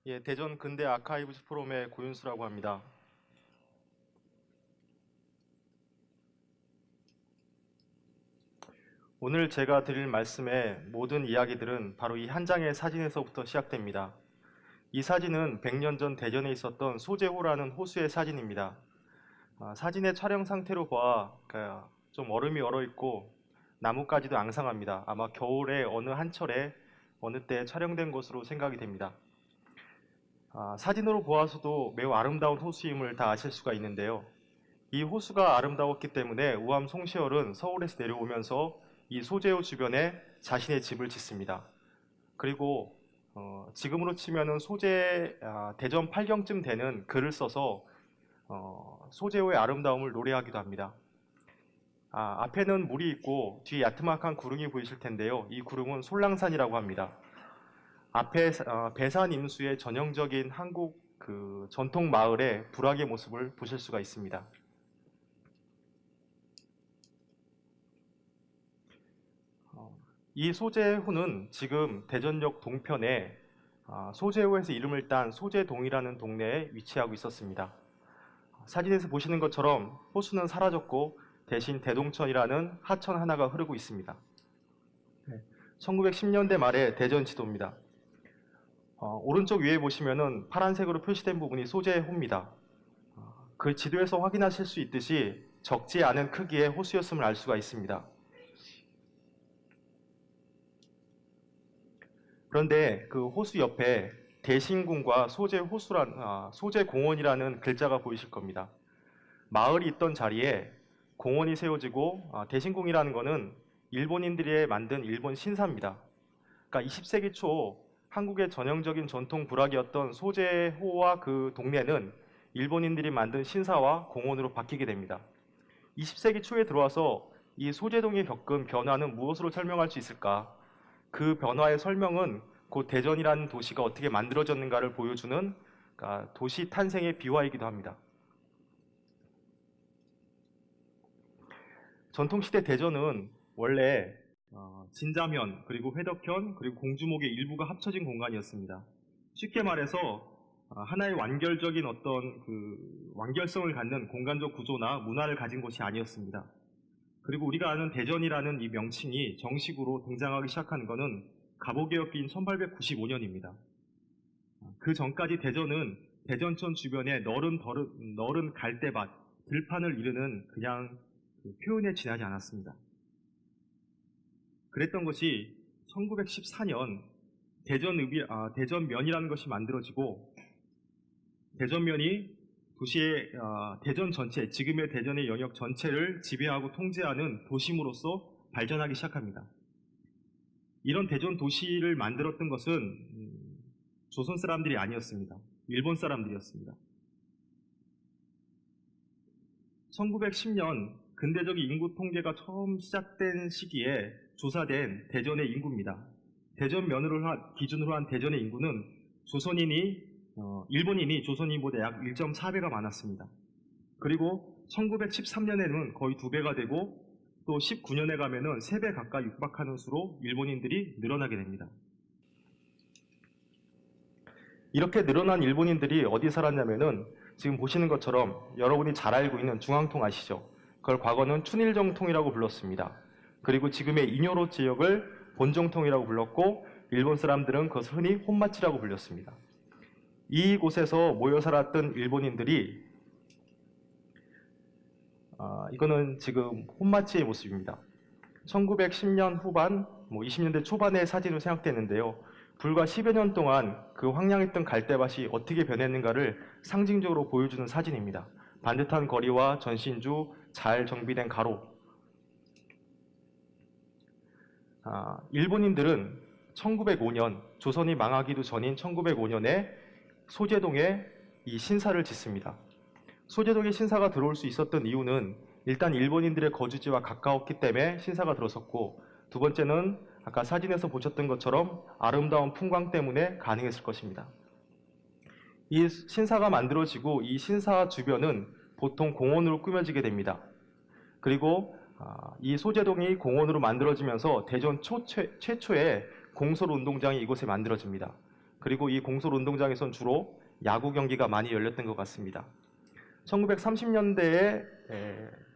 예, 대전 근대 아카이브스 포럼의 고윤수라고 합니다. 오늘 제가 드릴 말씀의 모든 이야기들은 바로 이 한 장의 사진에서부터 시작됩니다. 이 사진은 100년 전 대전에 있었던 소재호라는 호수의 사진입니다. 사진의 촬영 상태로 봐 좀 얼음이 얼어있고 나뭇가지도 앙상합니다. 아마 겨울에 어느 한철에 어느 때 촬영된 것으로 생각이 됩니다. 사진으로 보아서도 매우 아름다운 호수임을 다 아실 수가 있는데요. 이 호수가 아름다웠기 때문에 우암 송시열은 서울에서 내려오면서 이 소재호 주변에 자신의 집을 짓습니다. 그리고 지금으로 치면은 대전 8경쯤 되는 글을 써서 소재호의 아름다움을 노래하기도 합니다. 앞에는 물이 있고 뒤에 야트막한 구릉이 보이실 텐데요. 이 구릉은 솔랑산이라고 합니다. 앞에 배산 임수의 전형적인 한국 전통 마을의 불악의 모습을 보실 수가 있습니다. 이 소재호는 지금 대전역 동편에 소재호에서 이름을 딴 소재동이라는 동네에 위치하고 있었습니다. 사진에서 보시는 것처럼 호수는 사라졌고 대신 대동천이라는 하천 하나가 흐르고 있습니다. 1910년대 말의 대전 지도입니다. 오른쪽 위에 보시면은 파란색으로 표시된 부분이 소재호입니다. 그 지도에서 확인하실 수 있듯이 적지 않은 크기의 호수였음을 알 수가 있습니다. 그런데 그 호수 옆에 대신궁과 소재공원이라는 글자가 보이실 겁니다. 마을이 있던 자리에 공원이 세워지고 대신궁이라는 것은 일본인들이 만든 일본 신사입니다. 그러니까 20세기 초 한국의 전형적인 전통 불악이었던 소재호와 그 동네는 일본인들이 만든 신사와 공원으로 바뀌게 됩니다. 20세기 초에 들어와서 이 소재동이 겪은 변화는 무엇으로 설명할 수 있을까? 그 변화의 설명은 곧 대전이라는 도시가 어떻게 만들어졌는가를 보여주는 도시 탄생의 비화이기도 합니다. 전통시대 대전은 원래 진자면, 그리고 회덕현, 그리고 공주목의 일부가 합쳐진 공간이었습니다. 쉽게 말해서 하나의 완결적인 어떤 완결성을 갖는 공간적 구조나 문화를 가진 곳이 아니었습니다. 그리고 우리가 아는 대전이라는 이 명칭이 정식으로 등장하기 시작한 것은 갑오개혁기인 1895년입니다. 그 전까지 대전은 대전천 주변에 너른 갈대밭, 들판을 이루는 그냥 표현에 지나지 않았습니다. 그랬던 것이 1914년 대전면이라는 것이 만들어지고 대전면이 도시의 대전 전체, 지금의 대전의 영역 전체를 지배하고 통제하는 도심으로서 발전하기 시작합니다. 이런 대전 도시를 만들었던 것은 조선 사람들이 아니었습니다. 일본 사람들이었습니다. 1910년 근대적 인구 통계가 처음 시작된 시기에 조사된 대전의 인구입니다. 대전면으로 기준으로 한 대전의 인구는 일본인이 조선인보다 약 1.4배가 많았습니다. 그리고 1913년에는 거의 2배가 되고 또 19년에 가면은 3배 가까이 육박하는 수로 일본인들이 늘어나게 됩니다. 이렇게 늘어난 일본인들이 어디 살았냐면은 지금 보시는 것처럼 여러분이 잘 알고 있는 중앙통 아시죠? 그걸 과거는 춘일정통이라고 불렀습니다. 그리고 지금의 인요로 지역을 본정통이라고 불렀고 일본 사람들은 그것을 흔히 혼마치라고 불렸습니다. 이곳에서 모여 살았던 일본인들이 이거는 지금 혼마치의 모습입니다. 1910년 후반, 20년대 초반의 사진으로 생각되는데요. 불과 10여 년 동안 그 황량했던 갈대밭이 어떻게 변했는가를 상징적으로 보여주는 사진입니다. 반듯한 거리와 전신주, 잘 정비된 가로. 일본인들은 1905년, 조선이 망하기도 전인 1905년에 소재동에 이 신사를 짓습니다. 소재동에 신사가 들어올 수 있었던 이유는 일단 일본인들의 거주지와 가까웠기 때문에 신사가 들어섰고, 두 번째는 아까 사진에서 보셨던 것처럼 아름다운 풍광 때문에 가능했을 것입니다. 이 신사가 만들어지고 이 신사 주변은 보통 공원으로 꾸며지게 됩니다. 그리고 이 소재동이 공원으로 만들어지면서 대전 최초의 공설운동장이 이곳에 만들어집니다. 그리고 이 공솔운동장에선 주로 야구 경기가 많이 열렸던 것 같습니다. 1930년대에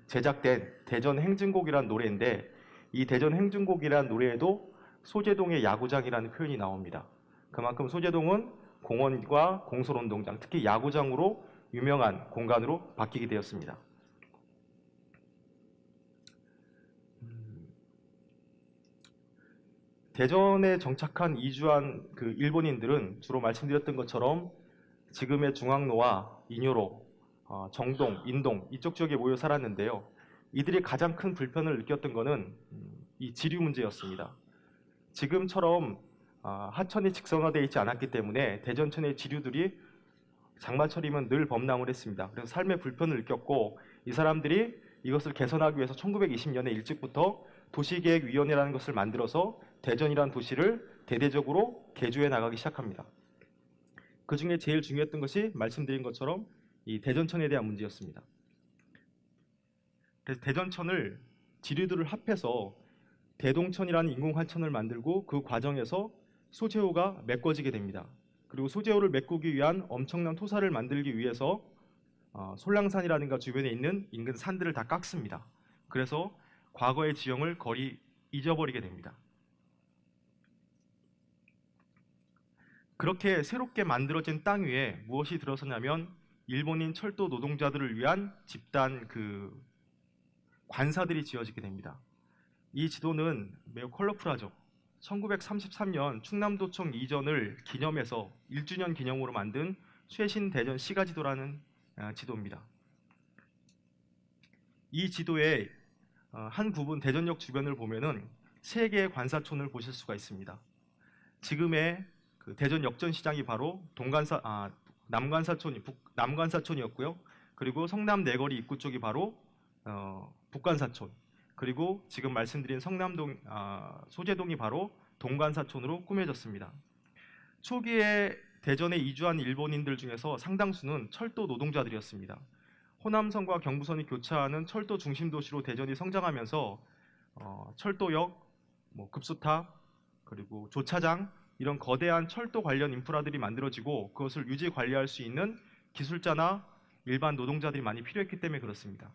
제작된 대전 행진곡이라는 노래인데, 이 대전 행진곡이라는 노래에도 소재동의 야구장이라는 표현이 나옵니다. 그만큼 소재동은 공원과 공솔운동장, 특히 야구장으로 유명한 공간으로 바뀌게 되었습니다. 대전에 정착한 이주한 그 일본인들은 주로 말씀드렸던 것처럼 지금의 중앙로와 인효로, 정동, 인동 이쪽 지역에 모여 살았는데요. 이들이 가장 큰 불편을 느꼈던 것은 이 지류 문제였습니다. 지금처럼 하천이 직선화되어 있지 않았기 때문에 대전천의 지류들이 장마철이면 늘 범람을 했습니다. 그래서 삶의 불편을 느꼈고, 이 사람들이 이것을 개선하기 위해서 1920년에 일찍부터 도시계획위원회라는 것을 만들어서 대전이라는 도시를 대대적으로 개조해 나가기 시작합니다. 그 중에 제일 중요했던 것이 말씀드린 것처럼 이 대전천에 대한 문제였습니다. 그래서 대전천을 지류들을 합해서 대동천이라는 인공하천을 만들고, 그 과정에서 소재호가 메꿔지게 됩니다. 그리고 소재호를 메꾸기 위한 엄청난 토사를 만들기 위해서 솔랑산이라든가 주변에 있는 인근 산들을 다 깎습니다. 그래서 과거의 지형을 거의 잊어버리게 됩니다. 그렇게 새롭게 만들어진 땅 위에 무엇이 들어서냐면 일본인 철도 노동자들을 위한 집단 관사들이 지어지게 됩니다. 이 지도는 매우 컬러풀하죠. 1933년 충남도청 이전을 기념해서 1주년 기념으로 만든 쇄신 대전 시가지도라는 지도입니다. 이 지도의 한 부분 대전역 주변을 보면은 3개의 관사촌을 보실 수가 있습니다. 지금의 그 대전 역전시장이 바로 남관사촌이었고요. 그리고 성남 내거리 입구 쪽이 바로 북관사촌, 그리고 지금 말씀드린 성남동 소재동이 바로 동관사촌으로 꾸며졌습니다. 초기에 대전에 이주한 일본인들 중에서 상당수는 철도 노동자들이었습니다. 호남선과 경부선이 교차하는 철도 중심 도시로 대전이 성장하면서 철도역, 급수탑, 그리고 조차장, 이런 거대한 철도 관련 인프라들이 만들어지고, 그것을 유지 관리할 수 있는 기술자나 일반 노동자들이 많이 필요했기 때문에 그렇습니다.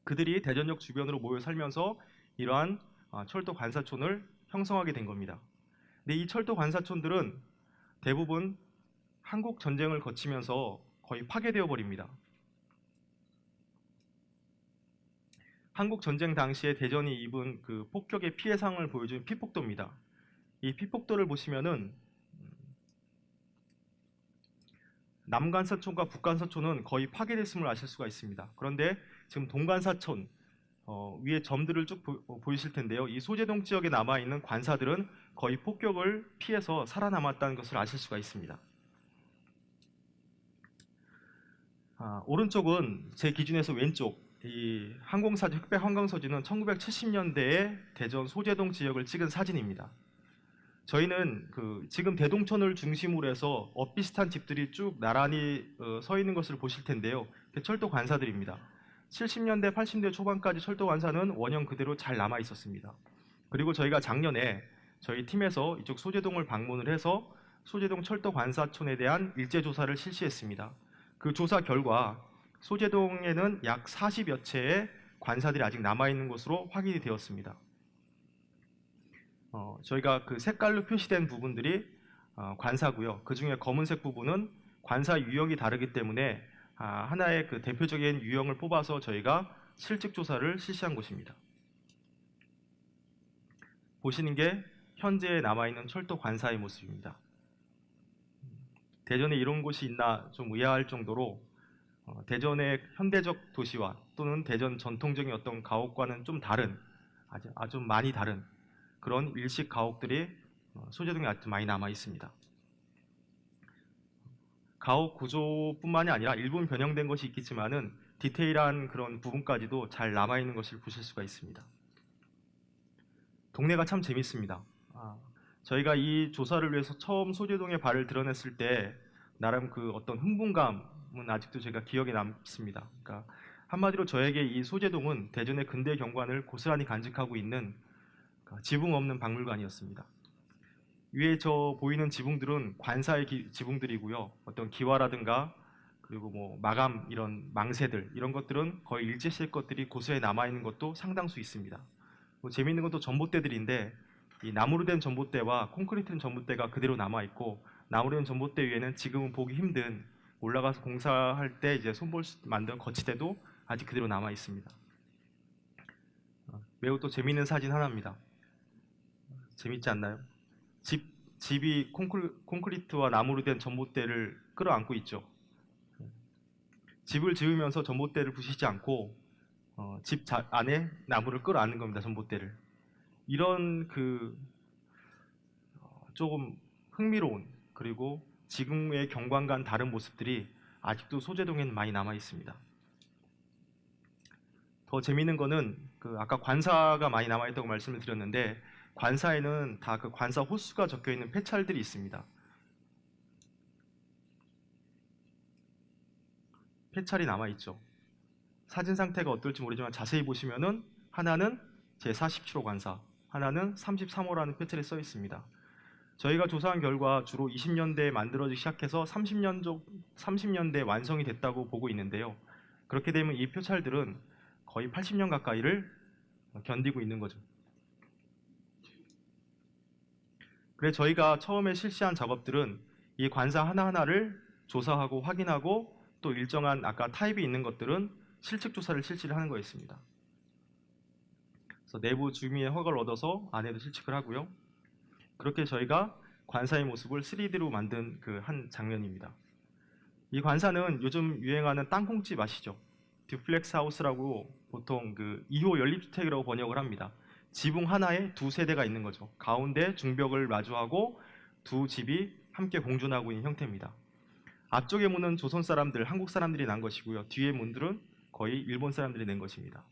그들이 대전역 주변으로 모여 살면서 이러한 철도 관사촌을 형성하게 된 겁니다. 근데 이 철도 관사촌들은 대부분 한국 전쟁을 거치면서 거의 파괴되어 버립니다. 한국 전쟁 당시에 대전이 입은 그 폭격의 피해상을 보여준 피폭도입니다. 이 피폭도를 보시면은 남관사촌과 북관사촌은 거의 파괴됐음을 아실 수가 있습니다. 그런데 지금 동관사촌 위에 점들을 쭉 보이실 텐데요. 이 소재동 지역에 남아있는 관사들은 거의 폭격을 피해서 살아남았다는 것을 아실 수가 있습니다. 오른쪽은 제 기준에서 왼쪽, 이 항공사진, 흑백 항공사진은 1970년대에 대전 소재동 지역을 찍은 사진입니다. 저희는 지금 대동천을 중심으로 해서 엇비슷한 집들이 쭉 나란히 서 있는 것을 보실 텐데요. 철도 관사들입니다. 70년대, 80년대 초반까지 철도 관사는 원형 그대로 잘 남아 있었습니다. 그리고 저희가 작년에 저희 팀에서 이쪽 소재동을 방문을 해서 소재동 철도 관사촌에 대한 일제 조사를 실시했습니다. 그 조사 결과 소재동에는 약 40여 채의 관사들이 아직 남아 있는 것으로 확인이 되었습니다. 저희가 그 색깔로 표시된 부분들이 관사고요. 그 중에 검은색 부분은 관사 유형이 다르기 때문에 하나의 그 대표적인 유형을 뽑아서 저희가 실측 조사를 실시한 곳입니다. 보시는 게 현재 남아있는 철도 관사의 모습입니다. 대전에 이런 곳이 있나 좀 의아할 정도로 대전의 현대적 도시와 또는 대전 전통적인 어떤 가옥과는 좀 다른, 아주 많이 다른 그런 일식 가옥들이 소재동에 아주 많이 남아 있습니다. 가옥 구조뿐만이 아니라 일부분 변형된 것이 있겠지만은 디테일한 그런 부분까지도 잘 남아 있는 것을 보실 수가 있습니다. 동네가 참 재밌습니다. 저희가 이 조사를 위해서 처음 소재동에 발을 드러냈을 때 나름 그 어떤 흥분감은 아직도 제가 기억에 남습니다. 그러니까 한마디로 저에게 이 소재동은 대전의 근대 경관을 고스란히 간직하고 있는 지붕 없는 박물관이었습니다. 위에 저 보이는 지붕들은 관사의 지붕들이고요. 어떤 기와라든가 그리고 뭐 마감 이런 망새들 이런 것들은 거의 일제시대 것들이 고스에 남아 있는 것도 상당수 있습니다. 뭐 재미있는 건 또 전봇대들인데 이 나무로 된 전봇대와 콘크리트 된 전봇대가 그대로 남아 있고 나무로 된 전봇대 위에는 지금은 보기 힘든 올라가서 공사할 때 이제 손볼 수 만든 거치대도 아직 그대로 남아 있습니다. 매우 또 재미있는 사진 하나입니다. 재밌지 않나요? 집이 콘크리트와 나무로 된 전봇대를 끌어안고 있죠. 집을 지으면서 전봇대를 부시지 않고 집 안에 나무를 끌어안는 겁니다. 전봇대를. 이런 조금 흥미로운 그리고 지금의 경관과는 다른 모습들이 아직도 소재동에는 많이 남아 있습니다. 더 재미있는 거는 아까 관사가 많이 남아 있다고 말씀을 드렸는데 관사에는 다 그 관사 호수가 적혀 있는 폐찰들이 있습니다. 폐찰이 남아 있죠. 사진 상태가 어떨지 모르지만 자세히 보시면은 하나는 제47호 관사, 하나는 33호라는 폐찰이 써 있습니다. 저희가 조사한 결과 주로 20년대에 만들어지기 시작해서 30년대 완성이 됐다고 보고 있는데요. 그렇게 되면 이 표찰들은 거의 80년 가까이를 견디고 있는 거죠. 그래서 저희가 처음에 실시한 작업들은 이 관사 하나하나를 조사하고 확인하고 또 일정한 아까 타입이 있는 것들은 실측 조사를 실시를 하는 거였습니다. 그래서 내부 주민의 허가를 얻어서 안에도 실측을 하고요. 그렇게 저희가 관사의 모습을 3D로 만든 한 장면입니다. 이 관사는 요즘 유행하는 땅콩집 아시죠? 듀플렉스 하우스라고 보통 2호 연립주택이라고 번역을 합니다. 지붕 하나에 두 세대가 있는 거죠. 가운데 중벽을 마주하고 두 집이 함께 공존하고 있는 형태입니다. 앞쪽의 문은 조선 사람들, 한국 사람들이 난 것이고요. 뒤의 문들은 거의 일본 사람들이 낸 것입니다.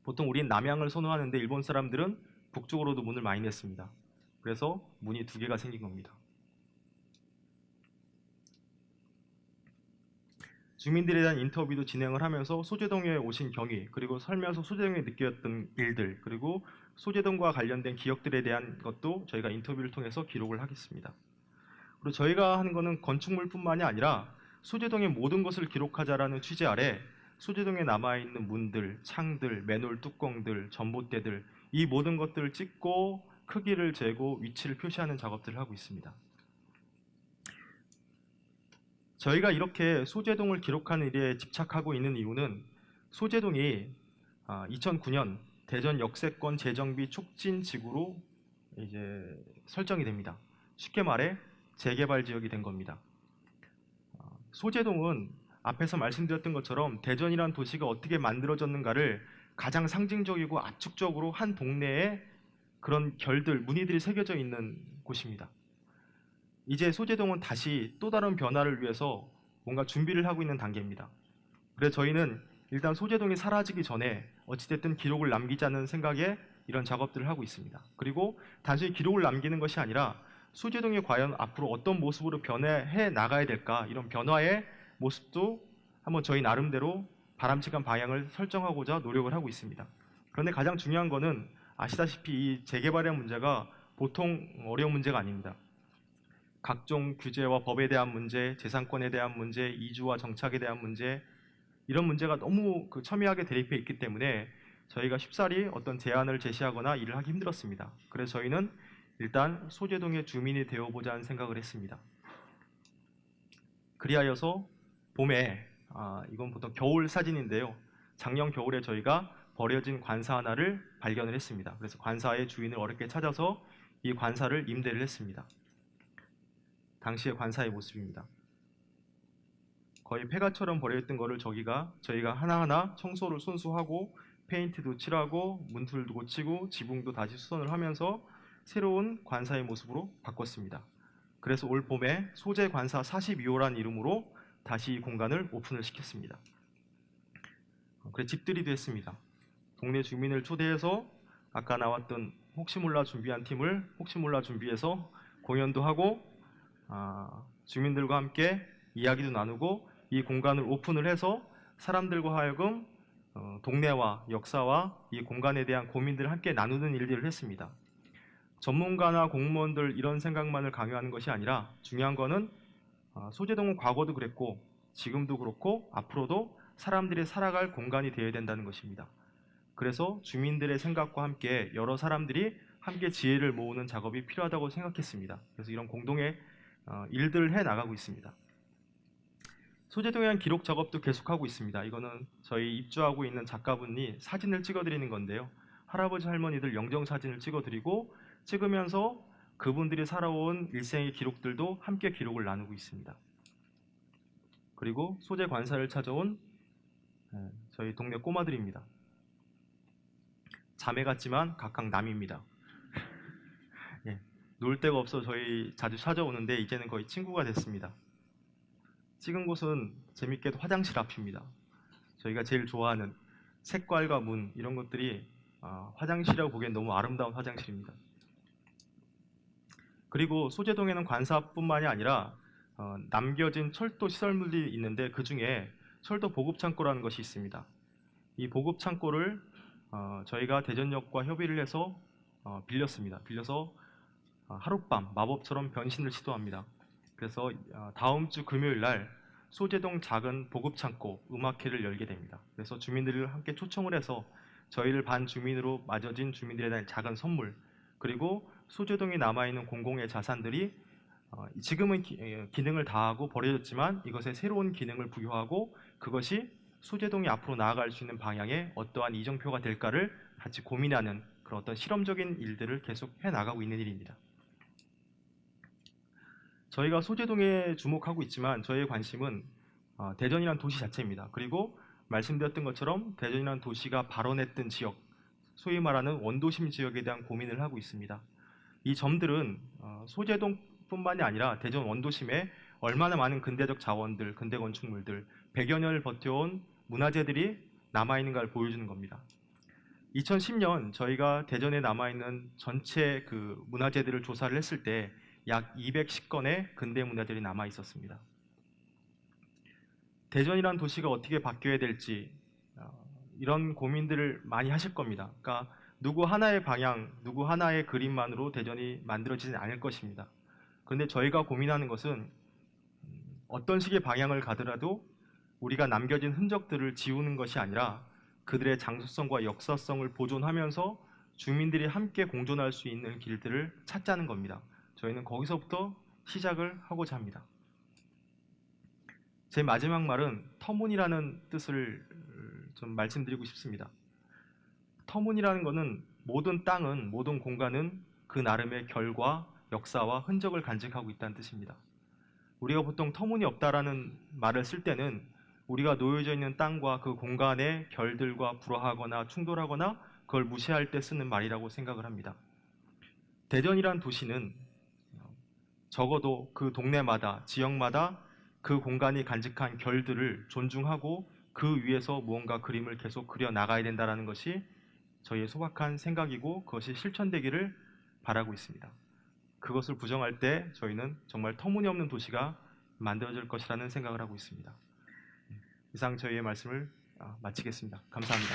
보통 우린 남향을 선호하는데 일본 사람들은 북쪽으로도 문을 많이 냈습니다. 그래서 문이 두 개가 생긴 겁니다. 주민들에 대한 인터뷰도 진행을 하면서 소재동에 오신 경위, 그리고 살면서 소재동에 느꼈던 일들, 그리고 소재동과 관련된 기억들에 대한 것도 저희가 인터뷰를 통해서 기록을 하겠습니다. 그리고 저희가 하는 것은 건축물뿐만이 아니라 소재동의 모든 것을 기록하자라는 취지 아래 소재동에 남아있는 문들, 창들, 맨홀 뚜껑들, 전봇대들 이 모든 것들을 찍고 크기를 재고 위치를 표시하는 작업들을 하고 있습니다. 저희가 이렇게 소재동을 기록하는 일에 집착하고 있는 이유는 소재동이 2009년 대전 역세권 재정비 촉진 지구로 이제 설정이 됩니다. 쉽게 말해 재개발 지역이 된 겁니다. 소재동은 앞에서 말씀드렸던 것처럼 대전이란 도시가 어떻게 만들어졌는가를 가장 상징적이고 압축적으로 한 동네에 그런 결들, 무늬들이 새겨져 있는 곳입니다. 이제 소재동은 다시 또 다른 변화를 위해서 뭔가 준비를 하고 있는 단계입니다. 그래서 저희는 일단 소재동이 사라지기 전에 어찌됐든 기록을 남기자는 생각에 이런 작업들을 하고 있습니다. 그리고 단순히 기록을 남기는 것이 아니라 소재동이 과연 앞으로 어떤 모습으로 변해 나가야 될까 이런 변화의 모습도 한번 저희 나름대로 바람직한 방향을 설정하고자 노력을 하고 있습니다. 그런데 가장 중요한 거는 아시다시피 이 재개발의 문제가 보통 어려운 문제가 아닙니다. 각종 규제와 법에 대한 문제, 재산권에 대한 문제, 이주와 정착에 대한 문제 이런 문제가 너무 첨예하게 대립해 있기 때문에 저희가 쉽사리 어떤 제안을 제시하거나 일을 하기 힘들었습니다. 그래서 저희는 일단 소재동의 주민이 되어보자는 생각을 했습니다. 그리하여서 봄에 이건 보통 겨울 사진인데요. 작년 겨울에 저희가 버려진 관사 하나를 발견을 했습니다. 그래서 관사의 주인을 어렵게 찾아서 이 관사를 임대를 했습니다. 당시의 관사의 모습입니다. 거의 폐가처럼 버려있던 거를 저희가 하나하나 청소를 손수하고 페인트도 칠하고 문틀도 고치고 지붕도 다시 수선을 하면서 새로운 관사의 모습으로 바꿨습니다. 그래서 올 봄에 소재 관사 42호란 이름으로 다시 이 공간을 오픈을 시켰습니다. 그래서 집들이도 했습니다. 동네 주민을 초대해서 아까 나왔던 혹시몰라 준비한 팀을 혹시몰라 준비해서 공연도 하고 주민들과 함께 이야기도 나누고 이 공간을 오픈을 해서 사람들과 하여금 동네와 역사와 이 공간에 대한 고민들을 함께 나누는 일들을 했습니다. 전문가나 공무원들 이런 생각만을 강요하는 것이 아니라 중요한 거는 소재동은 과거도 그랬고 지금도 그렇고 앞으로도 사람들이 살아갈 공간이 되어야 된다는 것입니다. 그래서 주민들의 생각과 함께 여러 사람들이 함께 지혜를 모으는 작업이 필요하다고 생각했습니다. 그래서 이런 공동의 일들을 해 나가고 있습니다. 소재동에 대한 기록 작업도 계속하고 있습니다. 이거는 저희 입주하고 있는 작가분이 사진을 찍어드리는 건데요. 할아버지 할머니들 영정 사진을 찍어드리고 찍으면서 그분들이 살아온 일생의 기록들도 함께 기록을 나누고 있습니다. 그리고 소재 관사를 찾아온 저희 동네 꼬마들입니다. 자매 같지만 각각 남입니다. 예, 놀 데가 없어 저희 자주 찾아오는데 이제는 거의 친구가 됐습니다. 찍은 곳은 재밌게도 화장실 앞입니다. 저희가 제일 좋아하는 색깔과 문 이런 것들이 화장실이라고 보기엔 너무 아름다운 화장실입니다. 그리고 소재동에는 관사뿐만이 아니라 남겨진 철도 시설물이 있는데 그 중에 철도 보급창고라는 것이 있습니다. 이 보급창고를 저희가 대전역과 협의를 해서 빌렸습니다. 빌려서 하룻밤 마법처럼 변신을 시도합니다. 그래서 다음 주 금요일 날 소재동 작은 보급창고 음악회를 열게 됩니다. 그래서 주민들을 함께 초청을 해서 저희를 반 주민으로 맞아진 주민들에 대한 작은 선물, 그리고 소재동에 남아있는 공공의 자산들이 지금은 기능을 다하고 버려졌지만 이것에 새로운 기능을 부여하고 그것이 소재동이 앞으로 나아갈 수 있는 방향에 어떠한 이정표가 될까를 같이 고민하는 그런 어떤 실험적인 일들을 계속 해나가고 있는 일입니다. 저희가 소재동에 주목하고 있지만 저희의 관심은 대전이라는 도시 자체입니다. 그리고 말씀드렸던 것처럼 대전이라는 도시가 발원했던 지역, 소위 말하는 원도심 지역에 대한 고민을 하고 있습니다. 이 점들은 소재동뿐만이 아니라 대전 원도심에 얼마나 많은 근대적 자원들, 근대 건축물들, 100여 년을 버텨온 문화재들이 남아있는가를 보여주는 겁니다. 2010년 저희가 대전에 남아있는 전체 그 문화재들을 조사를 했을 때 약 210건의 근대 문화재들이 남아 있었습니다. 대전이란 도시가 어떻게 바뀌어야 될지 이런 고민들을 많이 하실 겁니다. 그러니까 누구 하나의 방향, 누구 하나의 그림만으로 대전이 만들어지지 않을 것입니다. 그런데 저희가 고민하는 것은 어떤 식의 방향을 가더라도 우리가 남겨진 흔적들을 지우는 것이 아니라 그들의 장소성과 역사성을 보존하면서 주민들이 함께 공존할 수 있는 길들을 찾자는 겁니다. 저희는 거기서부터 시작을 하고자 합니다. 제 마지막 말은 터무니라는 뜻을 좀 말씀드리고 싶습니다. 터무니라는 것은 모든 땅은, 모든 공간은 그 나름의 결과, 역사와 흔적을 간직하고 있다는 뜻입니다. 우리가 보통 터무니없다라는 말을 쓸 때는 우리가 놓여져 있는 땅과 그 공간의 결들과 불화하거나 충돌하거나 그걸 무시할 때 쓰는 말이라고 생각을 합니다. 대전이란 도시는 적어도 그 동네마다, 지역마다 그 공간이 간직한 결들을 존중하고 그 위에서 무언가 그림을 계속 그려 나가야 된다는 것이 저희의 소박한 생각이고 그것이 실천되기를 바라고 있습니다. 그것을 부정할 때 저희는 정말 터무니없는 도시가 만들어질 것이라는 생각을 하고 있습니다. 이상 저희의 말씀을 마치겠습니다. 감사합니다.